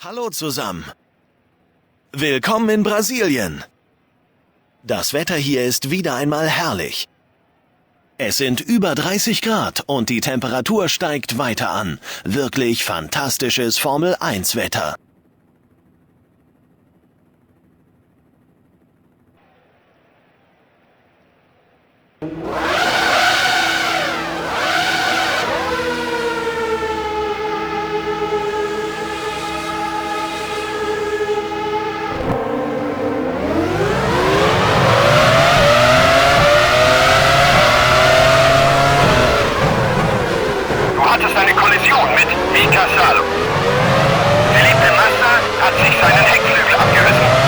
Hallo zusammen. Willkommen in Brasilien. Das Wetter hier ist wieder einmal herrlich. Es sind über 30 Grad und die Temperatur steigt weiter an. Wirklich fantastisches Formel-1-Wetter. Du hattest eine Kollision mit Mika Salo. Felipe Massa hat sich seinen Heckflügel abgerissen.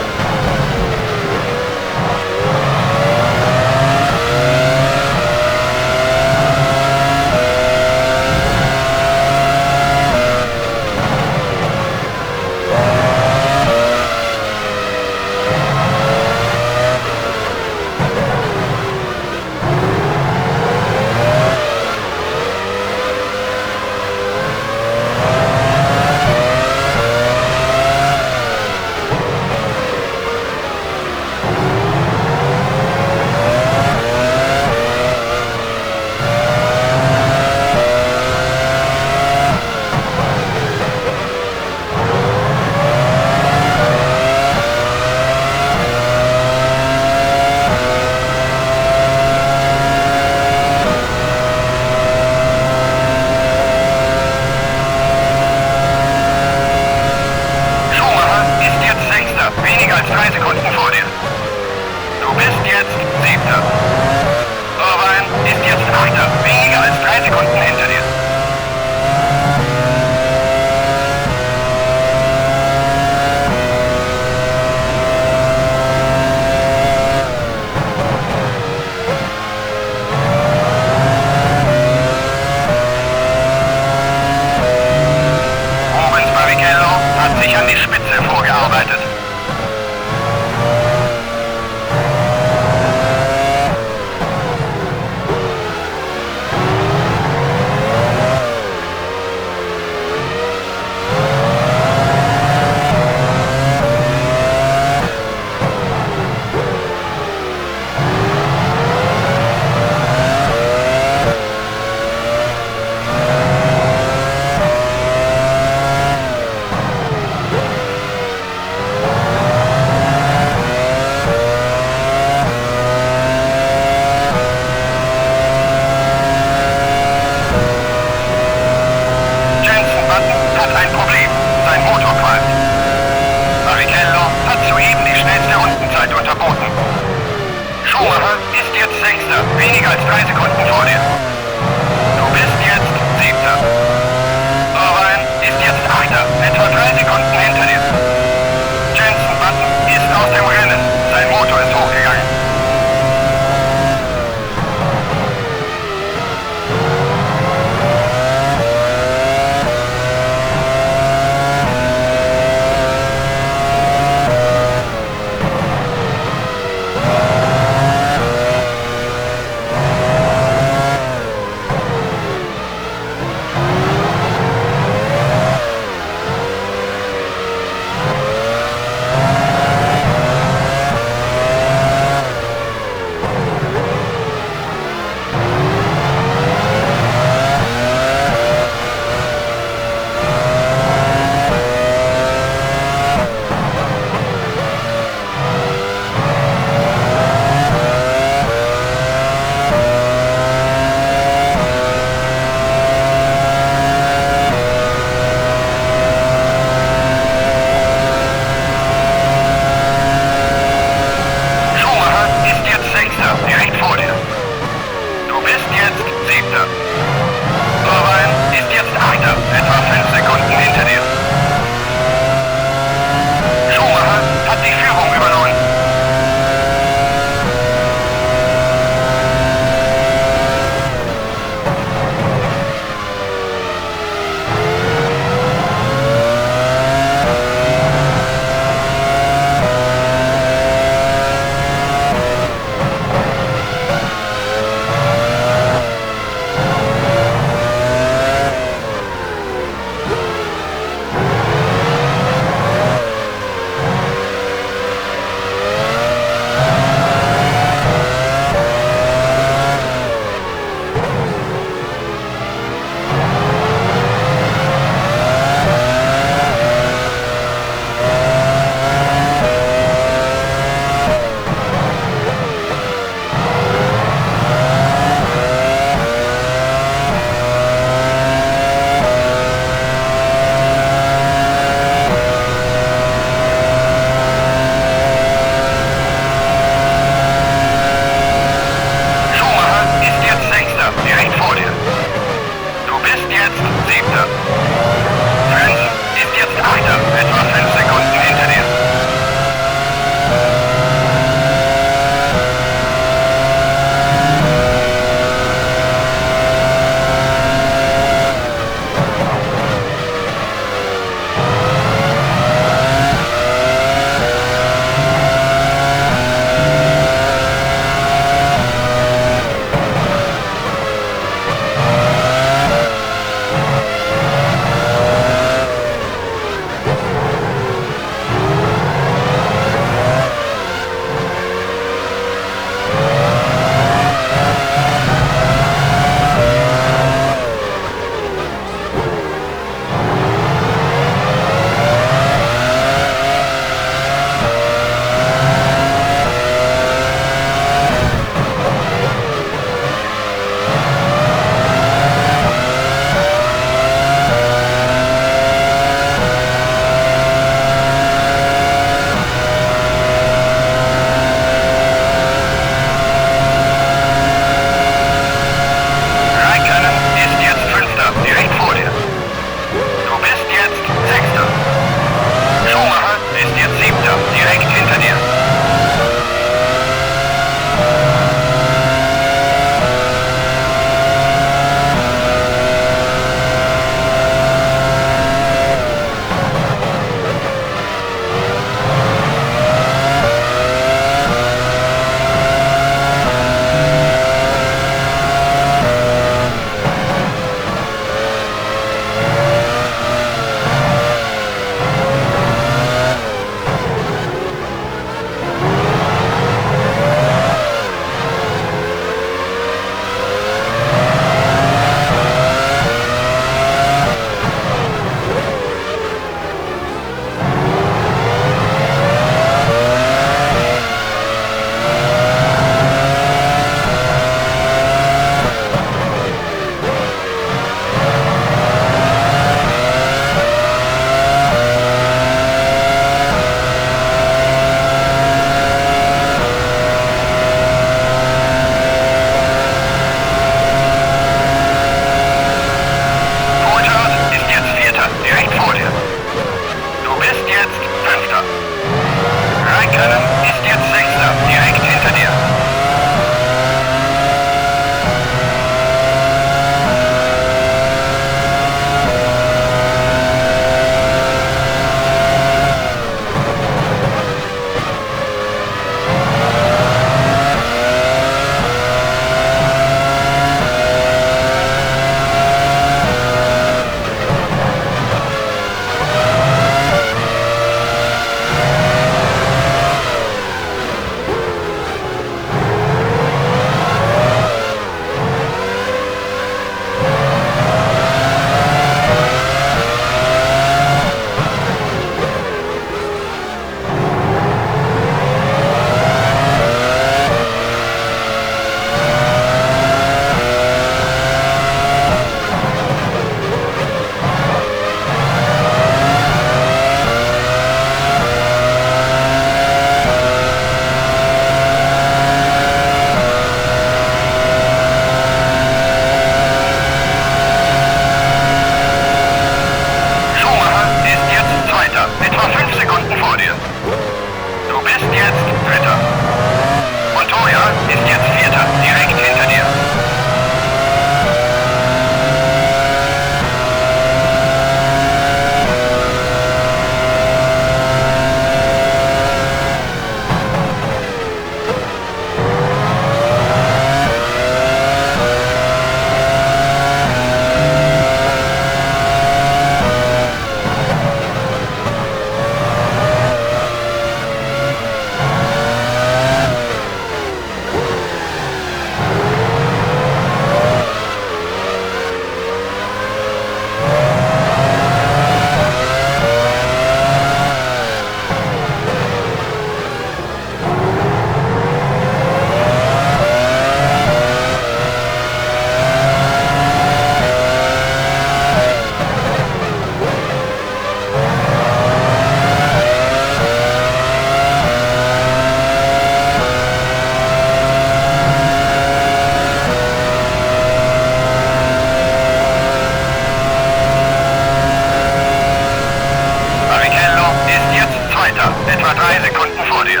etwa 3 Sekunden vor dir.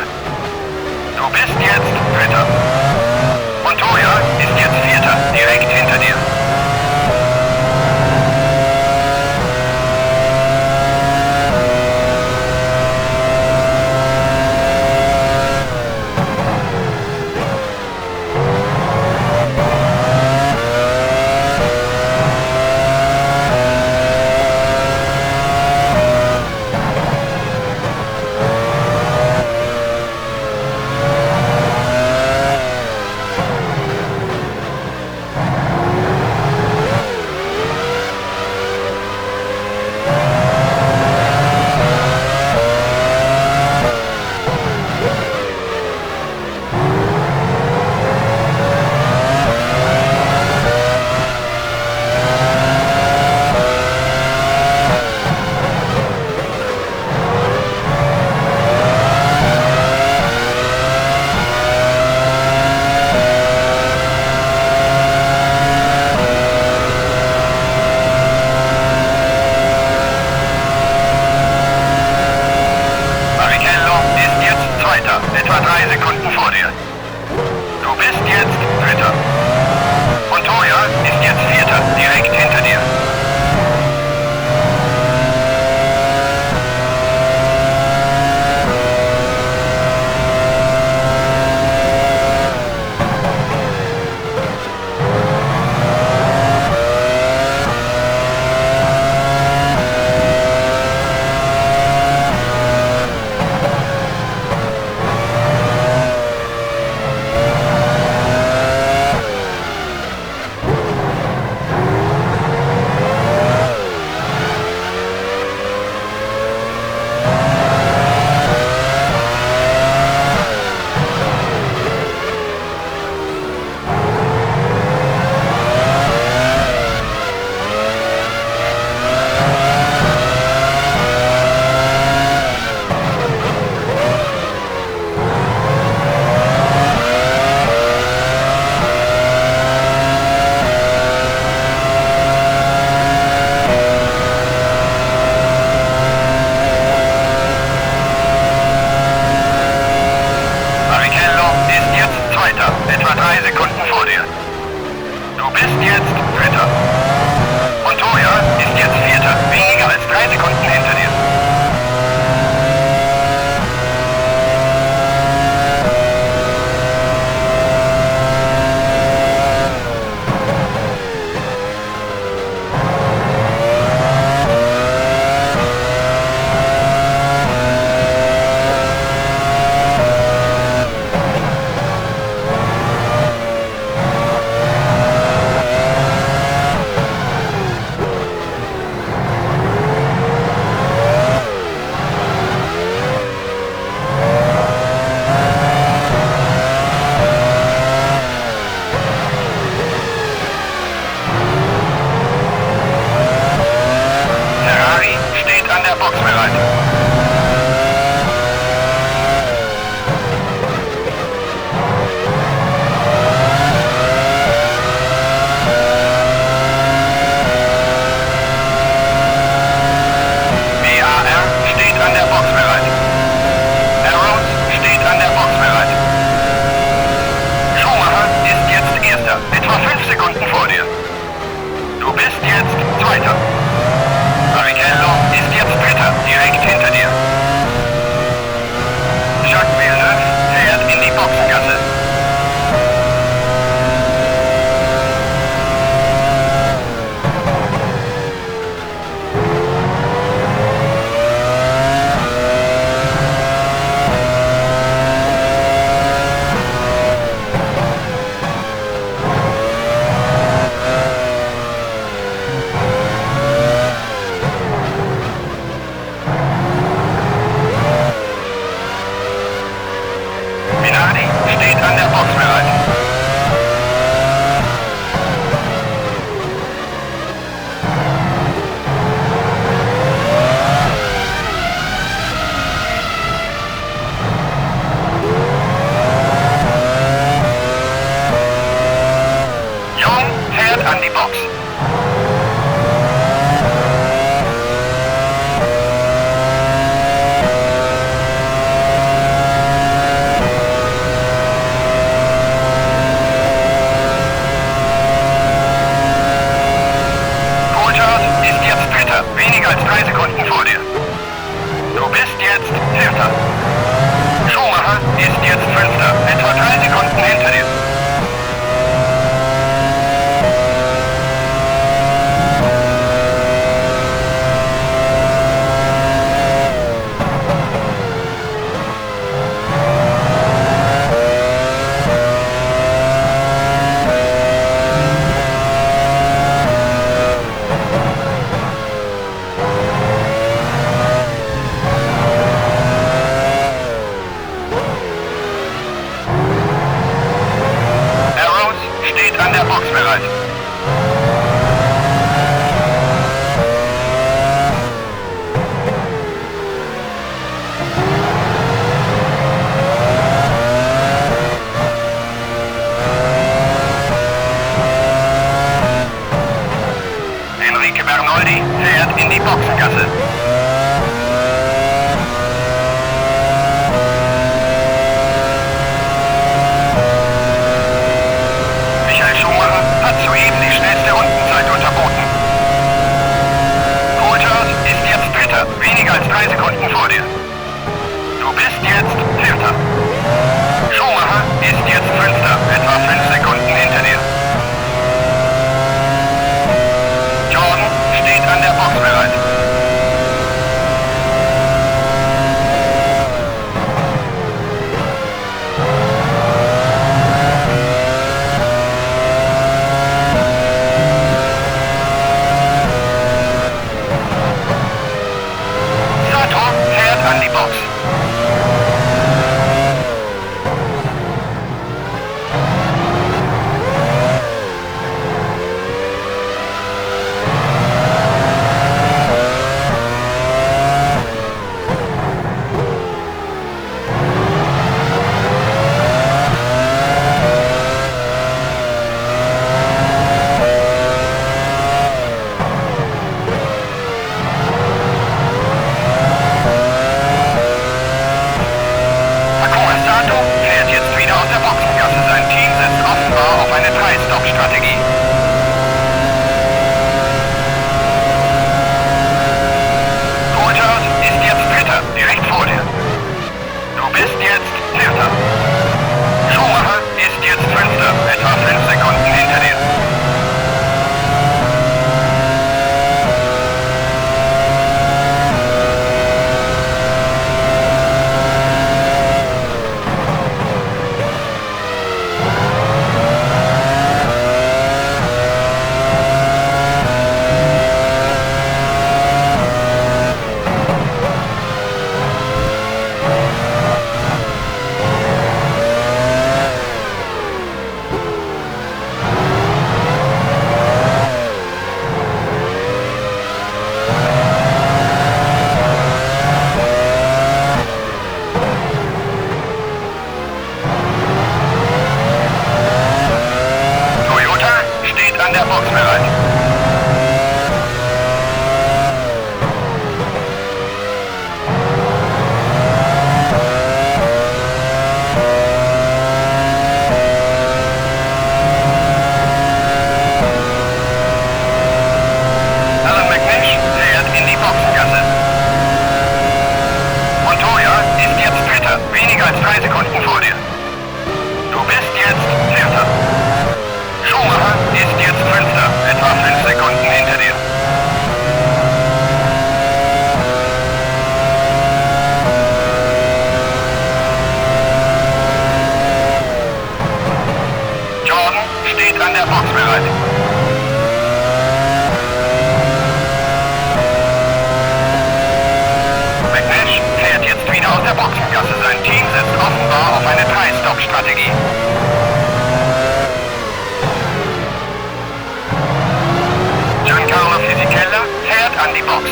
Du bist jetzt Dritter. Montoya ist jetzt Vierter, direkt hinter dir. Etwa 3 Sekunden vor dir. Du bist jetzt Dritter. Montoya ist jetzt Vierter, direkt hinter dir. ist jetzt Fünfter, etwa 3 Sekunden hinter dir. Steht an der Box bereit. Enrique Bernoldi fährt in die Boxengasse. Hat soeben die schnellste Rundenzeit unterboten. Coulthard ist jetzt Dritter, weniger als 3 Sekunden vor dir. Du bist jetzt Vierter. Schumacher ist jetzt Fünfter, etwa 5 Sekunden hinter dir. Jordan steht an der Box bereit. An die Box. Strategie. Coulthard ist jetzt Dritter, direkt vor dir. Du bist jetzt Vierter. Schumacher ist jetzt Fünfter, etwa 5 Sekunden hinter dir. An der Box bereit. Alan McNish fährt in die Boxengasse. Montoya ist jetzt Dritter, weniger als 3 Sekunden vor dir. Du bist jetzt Vierter. Schumacher ist jetzt Fünfter, etwa 5 Sekunden hinter dir. Jordan steht an der Box bereit. McNish fährt jetzt wieder aus der Boxengasse. Sein Team setzt offenbar auf eine 3-Stop-Strategie. Giancarlo Fisichella fährt an die Box.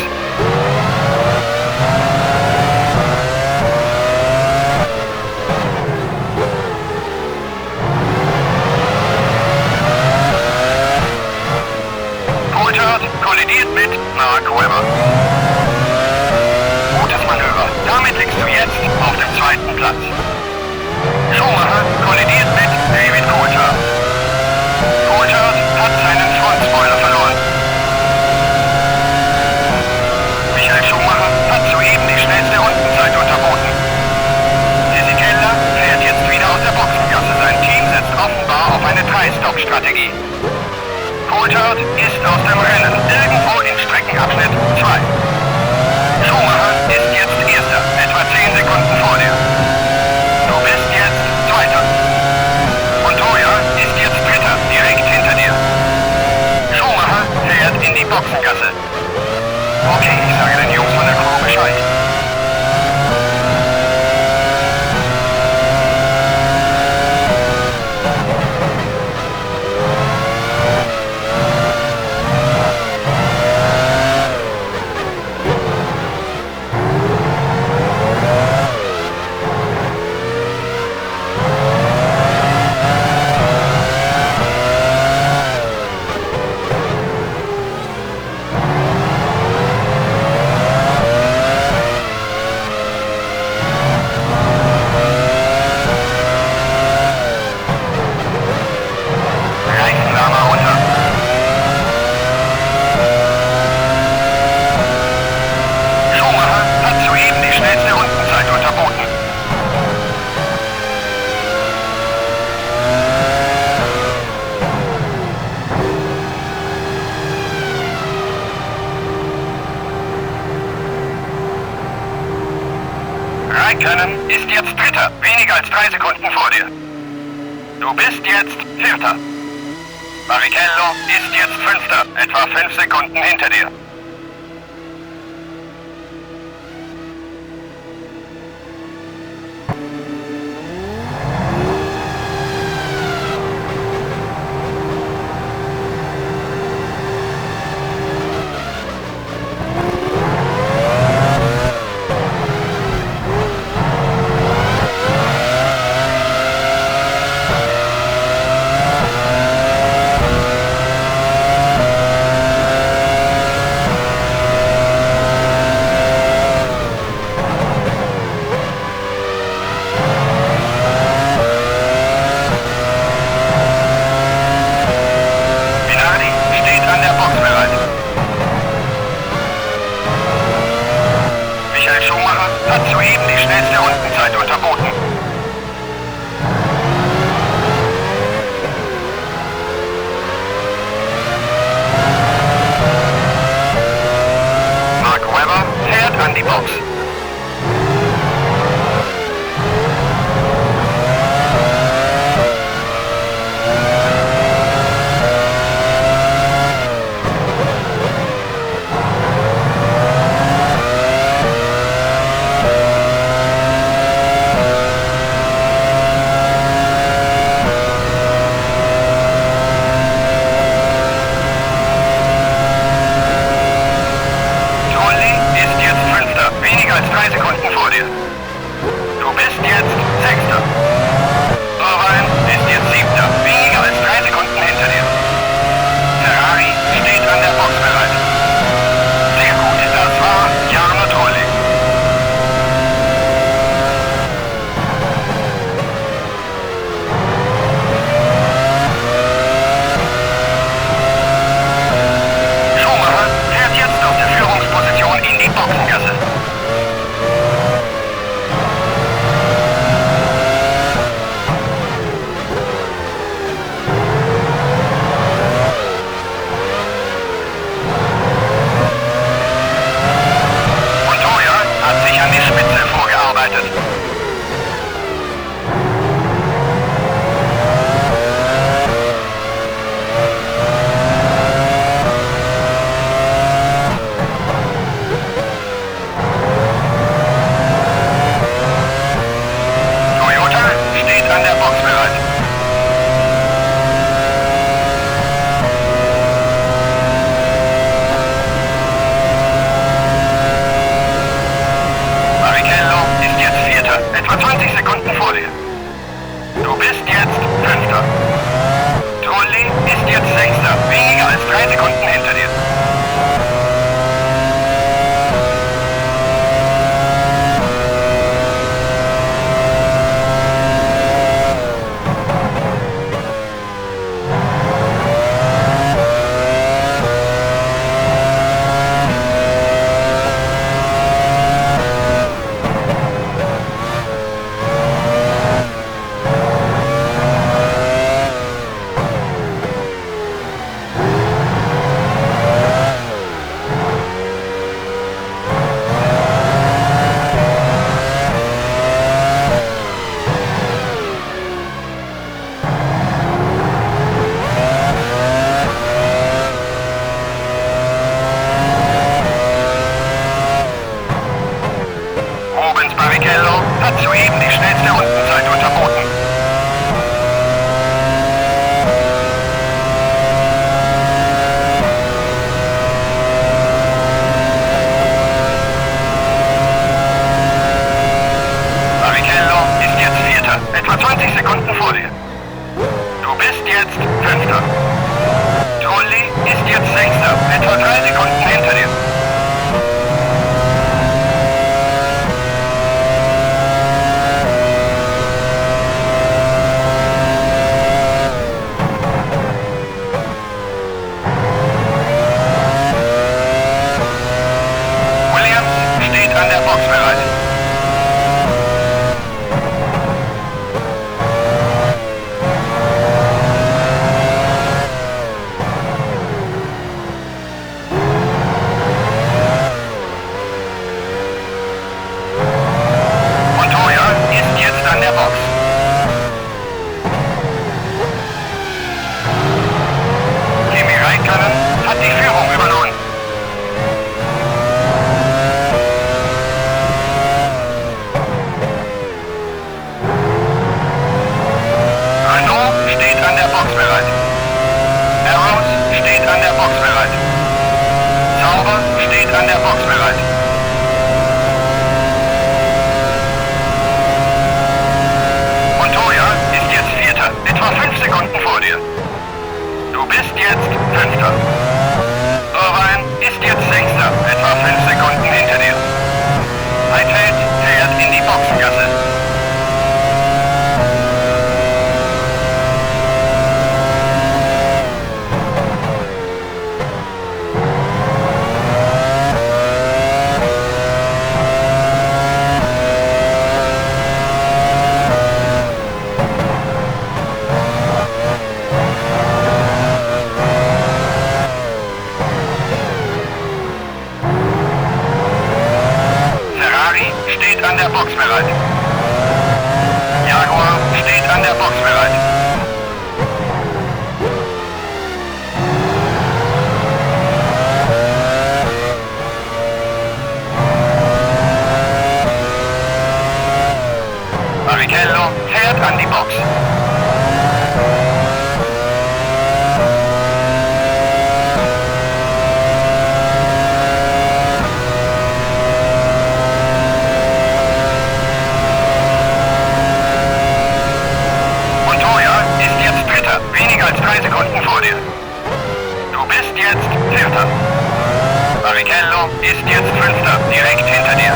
Coulthard kollidiert mit Mark Webber. Gutes Manöver. Damit liegst du jetzt auf dem 2. Platz. Schumacher kollidiert mit David Coulthard. Coulthard hat seinen Frontspoiler verloren. Michael Schumacher hat soeben die schnellste Rundenzeit unterboten. Fisichella Strike können, ist jetzt Dritter, weniger als 3 Sekunden vor dir. Du bist jetzt Vierter. Barrichello ist jetzt Fünfter, etwa 5 Sekunden hinter dir. Hat soeben die schnellste Rundenzeit unterboten. Mark Webber fährt an die Box. Hat soeben die schnellste Rundenzeit unterboten. Barrichello ist jetzt Vierter, etwa 20 Sekunden vor dir. Du bist jetzt Fünfter. Trulli ist jetzt Sechster, etwa 3 Sekunden hinter dir. An der Box bereit. an der Box bereit. Jaguar steht an der Box bereit. Barrichello fährt an die Box. Montoya ist jetzt Dritter, weniger als 3 Sekunden vor dir. Du bist jetzt Vierter. Barrichello ist jetzt Fünfter, direkt hinter dir.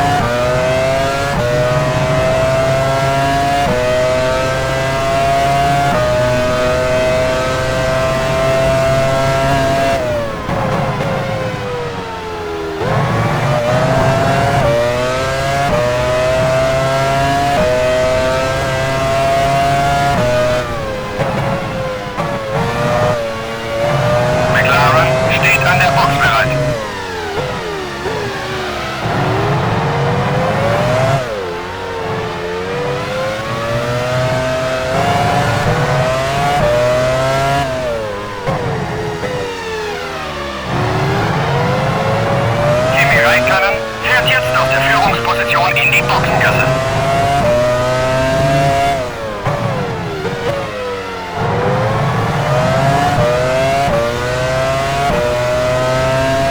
In die Boxengasse.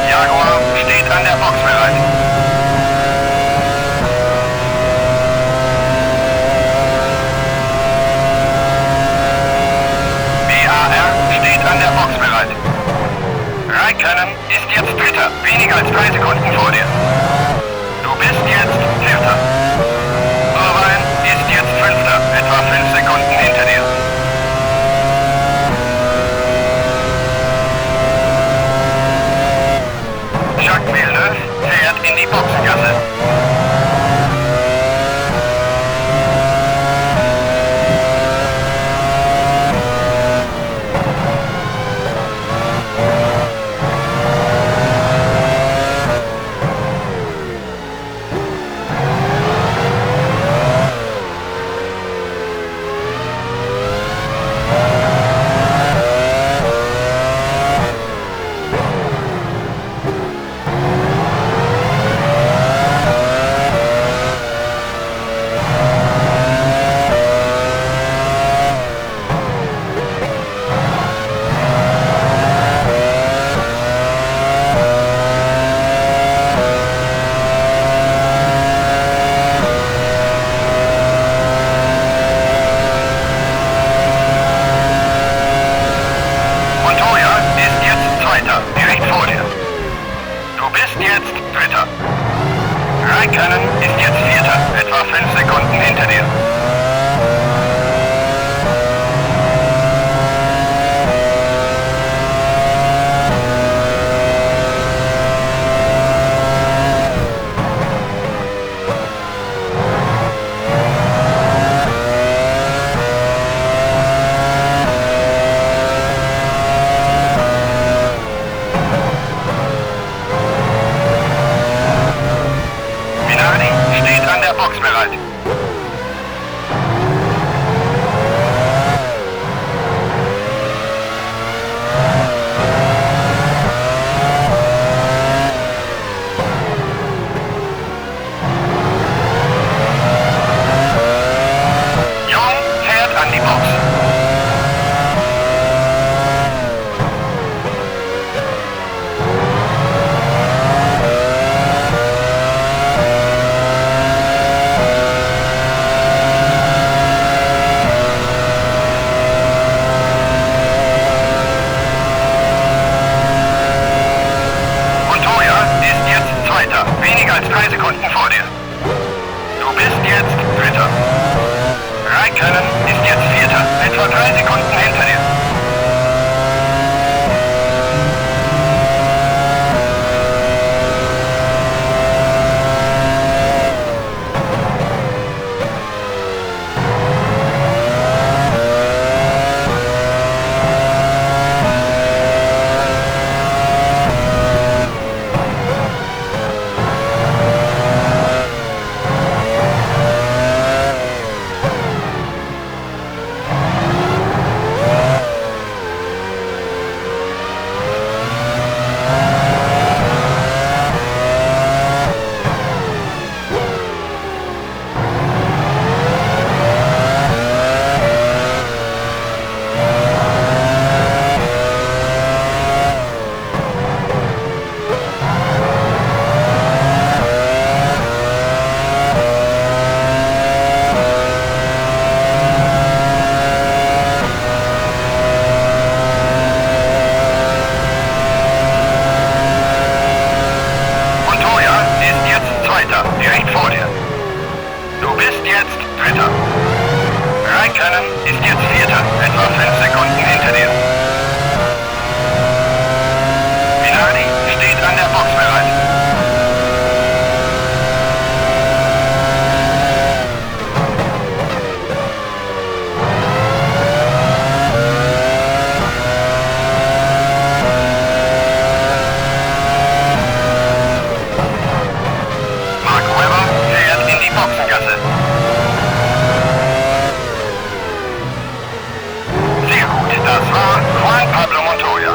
Jaguar steht an der Box bereit. BAR steht an der Box bereit. Raikkonen ist jetzt Dritter, weniger als 3 Sekunden vor dir. Du bist jetzt Vierter. Irvine ist jetzt Fünfter, etwa 5 Sekunden hinter dir. Jacques Villeneuve fährt in die Boxengasse. Direkt vor dir. Du bist jetzt Dritter. Raikkonen ist jetzt Vierter, etwa 5 Sekunden hinter dir. Steht an der Box bereit. Jung fährt an die Box. Weniger als 3 Sekunden vor dir. Du bist jetzt Dritter. Raikkonen ist jetzt Vierter, etwa 3 Sekunden hinter dir. ist jetzt Vierter, etwa 5 Sekunden hinter dir. Minardi steht an der Box bereit. Mark Webber fährt in die Boxengasse. Sehr gut, das war Juan Pablo Montoya.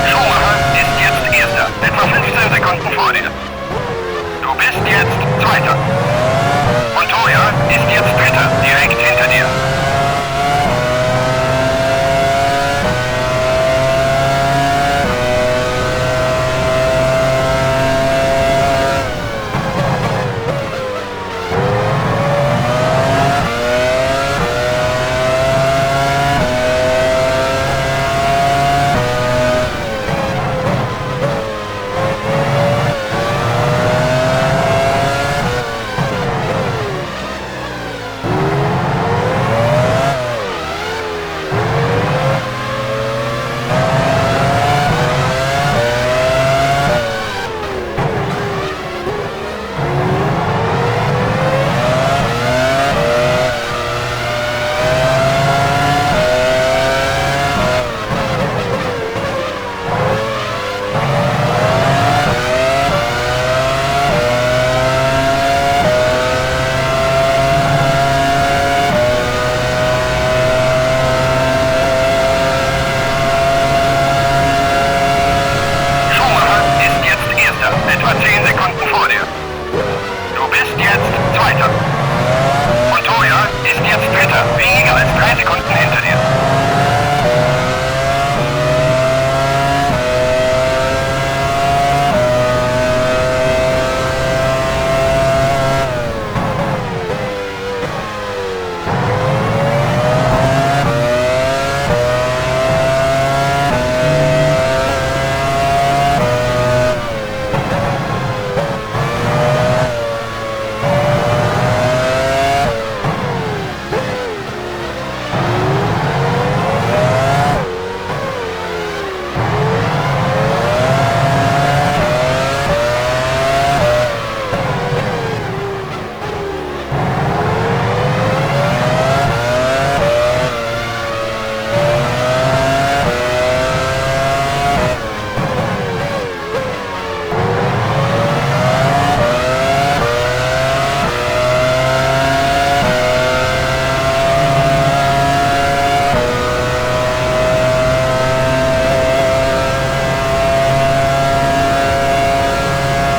Schumacher ist jetzt Erster, etwa 15 Sekunden vor dir. Du bist jetzt Zweiter. Montoya ist jetzt Dritter, direkt hinter dir. Schumacher ist jetzt Erster, etwa 10 Sekunden vor dir. Du bist jetzt Zweiter. Montoya ist jetzt Dritter, weniger als 3 Sekunden hinter dir.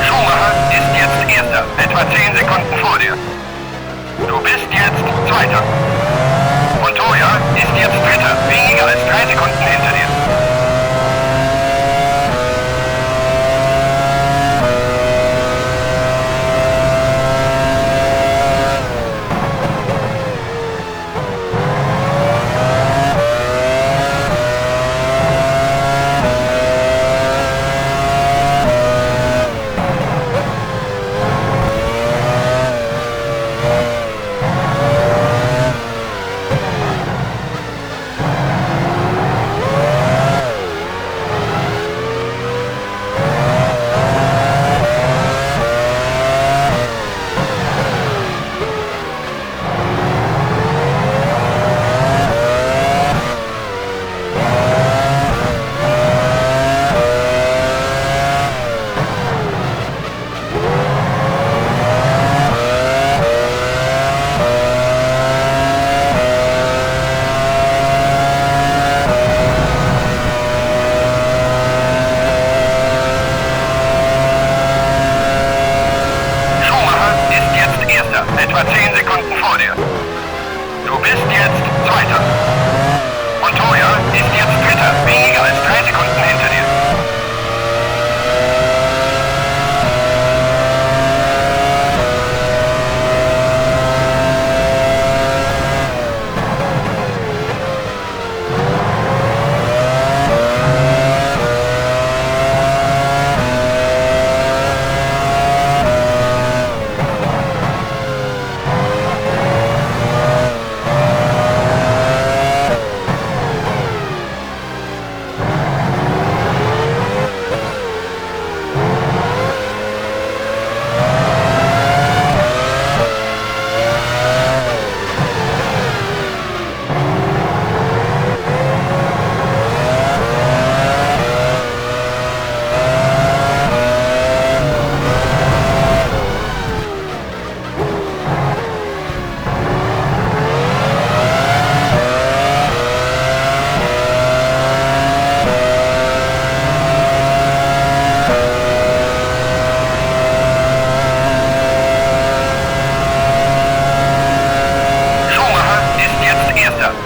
Schumacher ist jetzt Erster, etwa 10 Sekunden vor dir. Du bist jetzt Zweiter. Montoya ist jetzt Dritter, weniger als 3 Sekunden hinter dir. etwa 10 Sekunden vor dir. Du bist jetzt Zweiter. Montoya ist jetzt Dritter, weniger als 3 Sekunden hinter dir.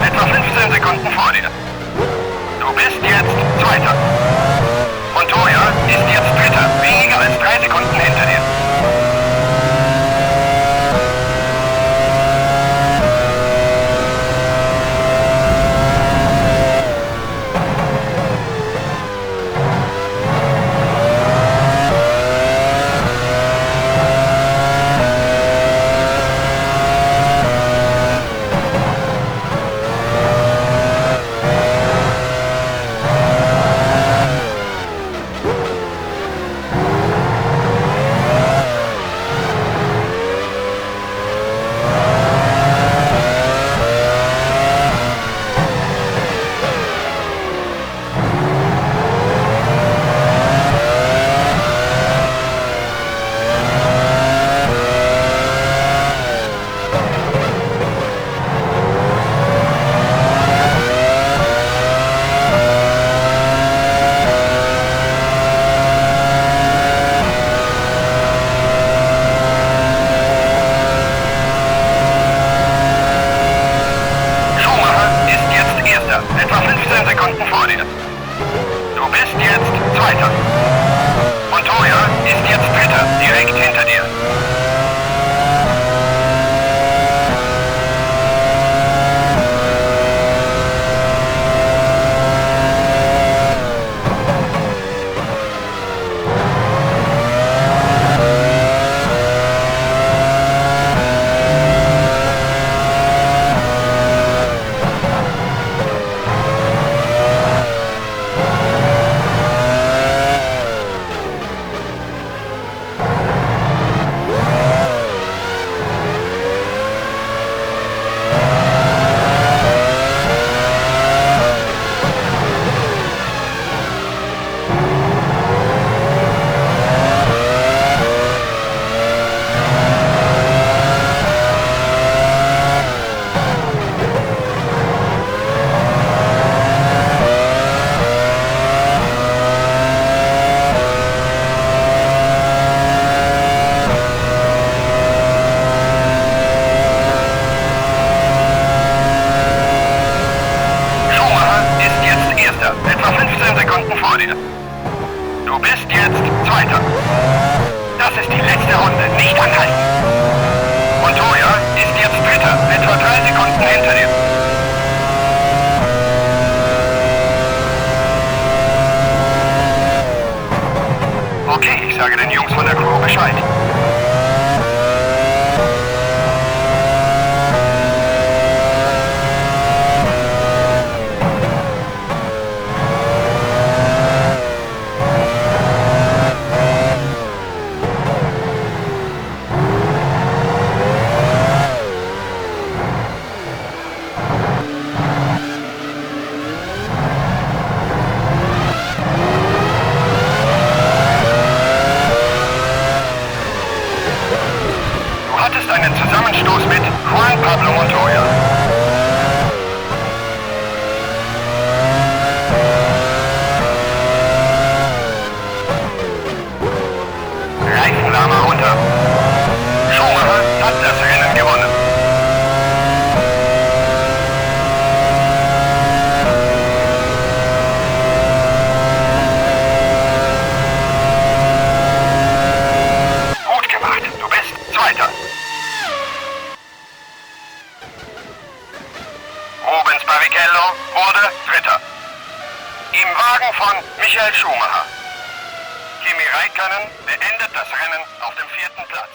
Etwa 15 Sekunden vor dir. Du bist jetzt Zweiter. Montoya ist jetzt Dritter, weniger als 3 Sekunden hinter dir. Etwa 15 Sekunden vor dir. Du bist jetzt Zweiter. Montoya ist jetzt Dritter, direkt hinter dir. Etwa 15 Sekunden vor dir. Du bist jetzt Zweiter. Das ist die letzte Runde. Nicht anhalten. Montoya ist jetzt Dritter. Etwa 3 Sekunden hinter dir. Okay, ich sage den Jungs von der Crew Bescheid. Einen Zusammenstoß mit Juan Pablo Montoya. Reifenlama runter. Schumacher hat das Rennen Wagen von Michael Schumacher. Kimi Räikkönen beendet das Rennen auf dem 4. Platz.